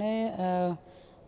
मैंने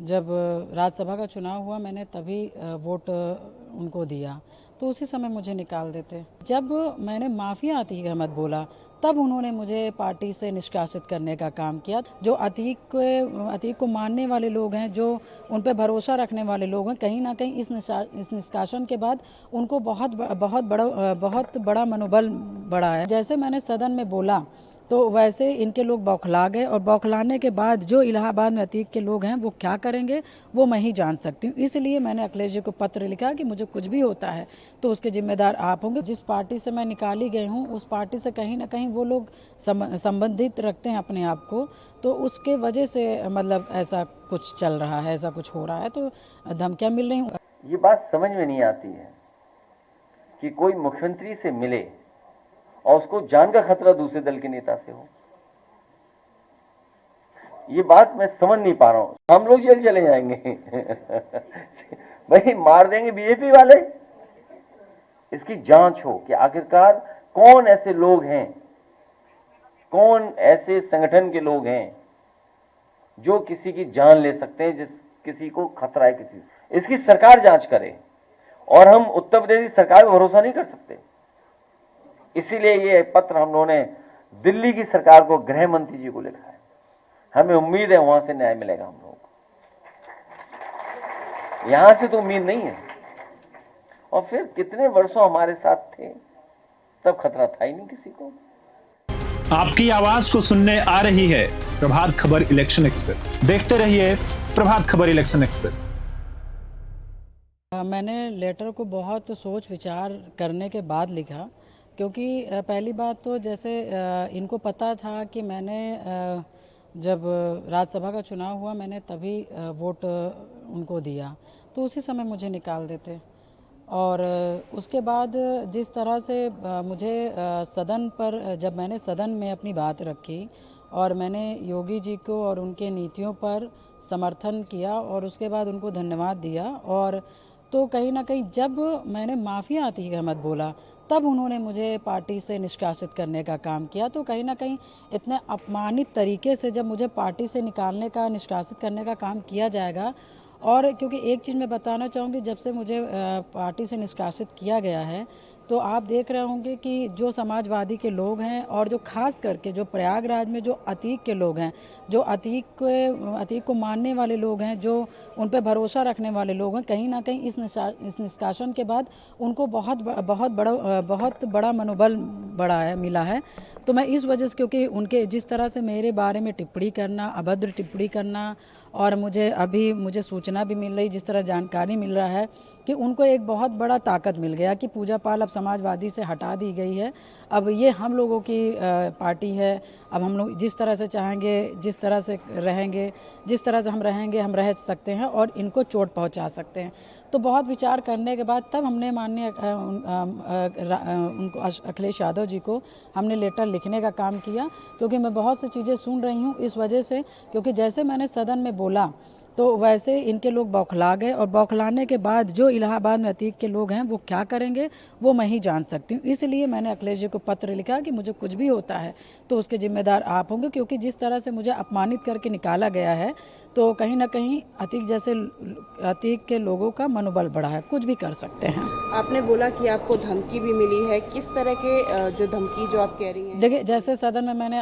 जब राज्यसभा का चुनाव हुआ मैंने तभी वोट उनको दिया, तो उसी समय मुझे निकाल देते। जब मैंने माफिया अतीक अहमद बोला तब उन्होंने मुझे पार्टी से निष्कासित करने का काम किया। जो अतीक को मानने वाले लोग हैं, जो उन पर भरोसा रखने वाले लोग हैं, कहीं ना कहीं इस निष्कासन के बाद उनको बहुत बड़ा मनोबल बढ़ा है। जैसे मैंने सदन में बोला तो वैसे इनके लोग बौखला गए, और बौखलाने के बाद जो इलाहाबाद में अतीक के लोग हैं वो क्या करेंगे वो मैं ही जान सकती हूँ। इसलिए मैंने अखिलेश जी को पत्र लिखा कि मुझे कुछ भी होता है तो उसके जिम्मेदार आप होंगे। जिस पार्टी से मैं निकाली गई हूँ उस पार्टी से कहीं ना कहीं वो लोग संबंधित रखते हैं अपने आप को, तो उसके वजह से मतलब ऐसा कुछ चल रहा है, ऐसा कुछ हो रहा है, तो धमकियाँ मिल रही हूँ। ये बात समझ में नहीं आती है कि कोई मुख्यमंत्री से मिले और उसको जान का खतरा दूसरे दल के नेता से हो। ये बात मैं समझ नहीं पा रहा हूं। हम लोग जेल चले जाएंगे भाई मार देंगे बीजेपी वाले। इसकी जांच हो कि आखिरकार कौन ऐसे लोग हैं, कौन ऐसे संगठन के लोग हैं जो किसी की जान ले सकते हैं, जिस किसी को खतरा है किसी से। इसकी सरकार जांच करे, और हम उत्तर प्रदेश की सरकार पर भरोसा नहीं कर सकते। इसीलिए ये पत्र हम लोगों ने दिल्ली की सरकार को, गृह मंत्री जी को लिखा है। हमें उम्मीद है वहां से न्याय मिलेगा हम लोगों को, यहां से तो उम्मीद नहीं है। और फिर कितने वर्षों हमारे साथ थे, तब खतरा था ही नहीं किसी को। आपकी आवाज को सुनने आ रही है प्रभात खबर इलेक्शन एक्सप्रेस। देखते रहिए प्रभात खबर इलेक्शन एक्सप्रेस। मैंने लेटर को बहुत सोच विचार करने के बाद लिखा, क्योंकि पहली बात तो जैसे इनको पता था कि मैंने जब राज्यसभा का चुनाव हुआ मैंने तभी वोट उनको दिया, तो उसी समय मुझे निकाल देते। और उसके बाद जिस तरह से मुझे सदन पर, जब मैंने सदन में अपनी बात रखी और मैंने योगी जी को और उनके नीतियों पर समर्थन किया और उसके बाद उनको धन्यवाद दिया, और तो कहीं ना कहीं जब मैंने माफिया अतीक अहमद बोला तब उन्होंने मुझे पार्टी से निष्कासित करने का काम किया। तो कहीं ना कहीं इतने अपमानित तरीके से जब मुझे पार्टी से निकालने का, निष्कासित करने का काम किया जाएगा, और क्योंकि एक चीज़ मैं बताना चाहूँगी, जब से मुझे पार्टी से निष्कासित किया गया है तो आप देख रहे होंगे कि जो समाजवादी के लोग हैं और जो खास करके जो प्रयागराज में जो अतीक के लोग हैं, जो अतीक को मानने वाले लोग हैं, जो उन पर भरोसा रखने वाले लोग हैं, कहीं ना कहीं इस निष्कासन के बाद उनको बहुत बड़ा मनोबल बढ़ा है, मिला है। तो मैं इस वजह से, क्योंकि उनके जिस तरह से मेरे बारे में टिप्पणी करना, अभद्र टिप्पणी करना, और मुझे सूचना भी मिल रही, जिस तरह जानकारी मिल रहा है कि उनको एक बहुत बड़ा ताकत मिल गया कि पूजा पाल अब समाजवादी से हटा दी गई है, अब ये हम लोगों की पार्टी है। अब हम लोग जिस तरह से चाहेंगे, जिस तरह से रहेंगे, जिस तरह से हम रहेंगे, हम रह सकते हैं और इनको चोट पहुंचा सकते हैं। तो बहुत विचार करने के बाद तब हमने माननीय उनको अखिलेश यादव जी को हमने लेटर लिखने का काम किया, क्योंकि मैं बहुत सी चीज़ें सुन रही हूँ इस वजह से, क्योंकि जैसे मैंने सदन में बोला तो वैसे इनके लोग बौखला गए, और बौखलाने के बाद जो इलाहाबाद में अतीक के लोग हैं वो क्या करेंगे वो मैं ही जान सकती हूँ। इसलिए मैंने अखिलेश जी को पत्र लिखा कि मुझे कुछ भी होता है तो उसके जिम्मेदार आप होंगे, क्योंकि जिस तरह से मुझे अपमानित करके निकाला गया है तो कहीं ना कहीं अतीक के लोगों का मनोबल बढ़ा है, कुछ भी कर सकते हैं। आपने बोला कि आपको धमकी भी मिली है, किस तरह के जो धमकी जो आप कह रही हैं? देखिए, जैसे सदन में मैंने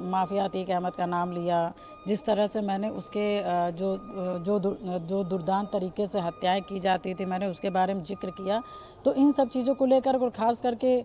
माफिया अतीक अहमद का नाम लिया, जिस तरह से मैंने उसके जो दुर्दांत तरीके से हत्याएं की जाती थी मैंने उसके बारे में जिक्र किया, तो इन सब चीज़ों को लेकर, और ख़ास करके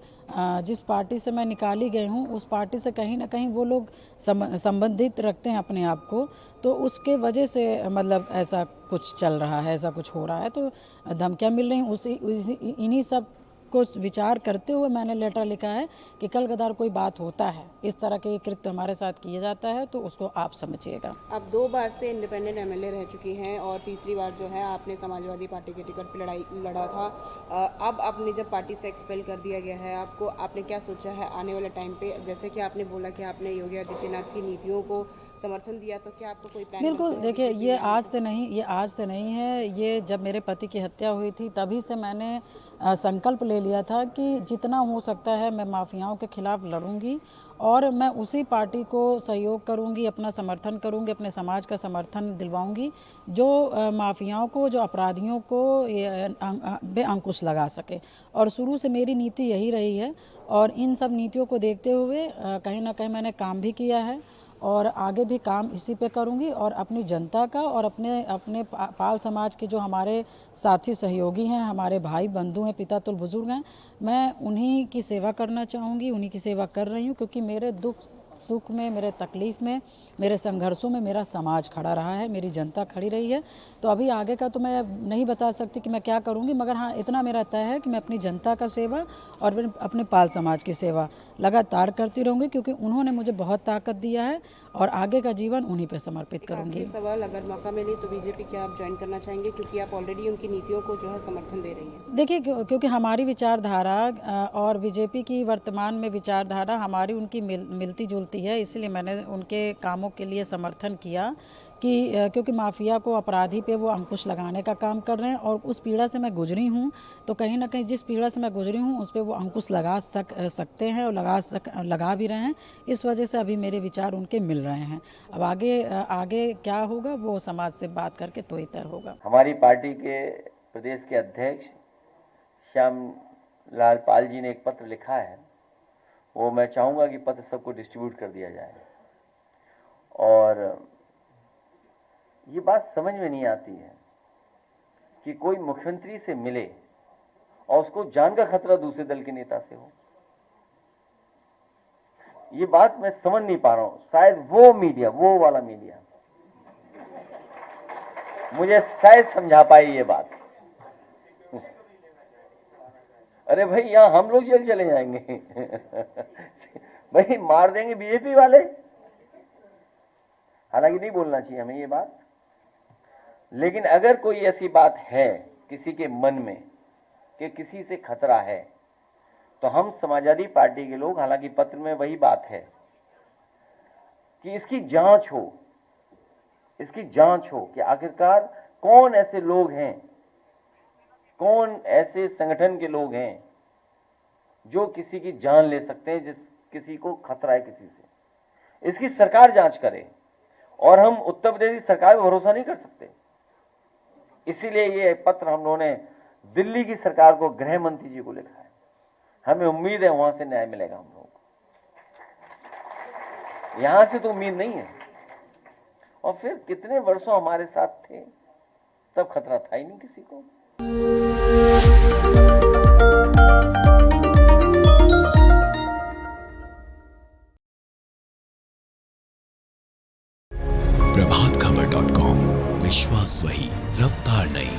जिस पार्टी से मैं निकाली गई हूँ उस पार्टी से कहीं ना कहीं वो लोग संबंधित रखते हैं अपने आप को, तो उसके वजह से मतलब ऐसा कुछ चल रहा है, ऐसा कुछ हो रहा है, तो धमकियाँ मिल रही हैं। इन्हीं सब को विचार करते हुए मैंने लेटर लिखा है कि कल गदार कोई बात होता है, इस तरह के कृत्य हमारे साथ किया जाता है तो उसको आप समझिएगा। आप 2 बार से इंडिपेंडेंट एमएलए रह चुकी हैं और तीसरी बार जो है आपने समाजवादी पार्टी के टिकट पर लड़ा था। अब आपने जब पार्टी से एक्सपेल कर दिया गया है आपने क्या सोचा है आने वाले टाइम पे? जैसे कि आपने बोला कि आपने योगी आदित्यनाथ की नीतियों को समर्थन दिया, तो क्या आपको कोई प्लान? बिल्कुल, देखिए ये आज से नहीं है। ये जब मेरे पति की हत्या हुई थी तभी से मैंने संकल्प ले लिया था कि जितना हो सकता है मैं माफियाओं के खिलाफ लड़ूंगी और मैं उसी पार्टी को सहयोग करूंगी, अपना समर्थन करूंगी, अपने समाज का समर्थन दिलवाऊंगी जो माफियाओं को, जो अपराधियों को बे अंकुश लगा सके। और शुरू से मेरी नीति यही रही है और इन सब नीतियों को देखते हुए कहीं ना कहीं मैंने काम भी किया है और आगे भी काम इसी पे करूंगी और अपनी जनता का और अपने पाल समाज के जो हमारे साथी सहयोगी हैं, हमारे भाई बंधु हैं, पिता तुल्य बुजुर्ग हैं, मैं उन्हीं की सेवा करना चाहूँगी, उन्हीं की सेवा कर रही हूँ क्योंकि मेरे दुख सुख में, मेरे तकलीफ में, मेरे संघर्षों में मेरा समाज खड़ा रहा है, मेरी जनता खड़ी रही है। तो अभी आगे का तो मैं नहीं बता सकती कि मैं क्या करूंगी, मगर हाँ इतना मेरा तय है कि मैं अपनी जनता का सेवा और अपने पाल समाज की सेवा लगातार करती रहूंगी क्योंकि उन्होंने मुझे बहुत ताकत दिया है और आगे का जीवन उन्हीं पर समर्पित करूंगी। सवाल, अगर मौका मिले तो बीजेपी क्या आप ज्वाइन करना चाहेंगे, क्योंकि आप ऑलरेडी उनकी नीतियों को जो है समर्थन दे रही हैं? देखिए क्योंकि हमारी विचारधारा और बीजेपी की वर्तमान में विचारधारा हमारी उनकी मिलती जुलती है, इसलिए मैंने उनके कामों के लिए समर्थन किया कि क्योंकि माफिया को, अपराधी पे वो अंकुश लगाने का काम कर रहे हैं और उस पीड़ा से मैं गुजरी हूँ, तो कहीं ना कहीं जिस पीड़ा से मैं गुजरी हूँ उस पर वो अंकुश लगा सकते हैं और लगा भी रहे हैं। इस वजह से अभी मेरे विचार उनके मिल रहे हैं। अब आगे क्या होगा वो समाज से बात करके तो ही तय होगा। हमारी पार्टी के प्रदेश के अध्यक्ष श्याम लाल पाल जी ने एक पत्र लिखा है, वो मैं चाहूँगा कि पत्र सबको डिस्ट्रीब्यूट कर दिया जाए। और ये बात समझ में नहीं आती है कि कोई मुख्यमंत्री से मिले और उसको जान का खतरा दूसरे दल के नेता से हो। ये बात मैं समझ नहीं पा रहा हूं। शायद वो वाला मीडिया मुझे शायद समझा पाई ये बात। अरे भाई यहां हम लोग जेल चले जाएंगे भाई मार देंगे बीजेपी वाले। हालांकि नहीं बोलना चाहिए हमें ये बात, लेकिन अगर कोई ऐसी बात है किसी के मन में कि किसी से खतरा है, तो हम समाजवादी पार्टी के लोग, हालांकि पत्र में वही बात है कि इसकी जांच हो कि आखिरकार कौन ऐसे लोग हैं, कौन ऐसे संगठन के लोग हैं जो किसी की जान ले सकते हैं, जिस किसी को खतरा है किसी से। इसकी सरकार जांच करे और हम उत्तर प्रदेश की सरकार पर भरोसा नहीं कर सकते। इसीलिए ये पत्र हम लोगों ने दिल्ली की सरकार को, गृह मंत्री जी को लिखा है। हमें उम्मीद है वहां से न्याय मिलेगा हम लोगों को, यहां से तो उम्मीद नहीं है। और फिर कितने वर्षों हमारे साथ थे, तब खतरा था ही नहीं किसी को। प्रभातखबर.com, विश्वास वही, रफ्तार नहीं।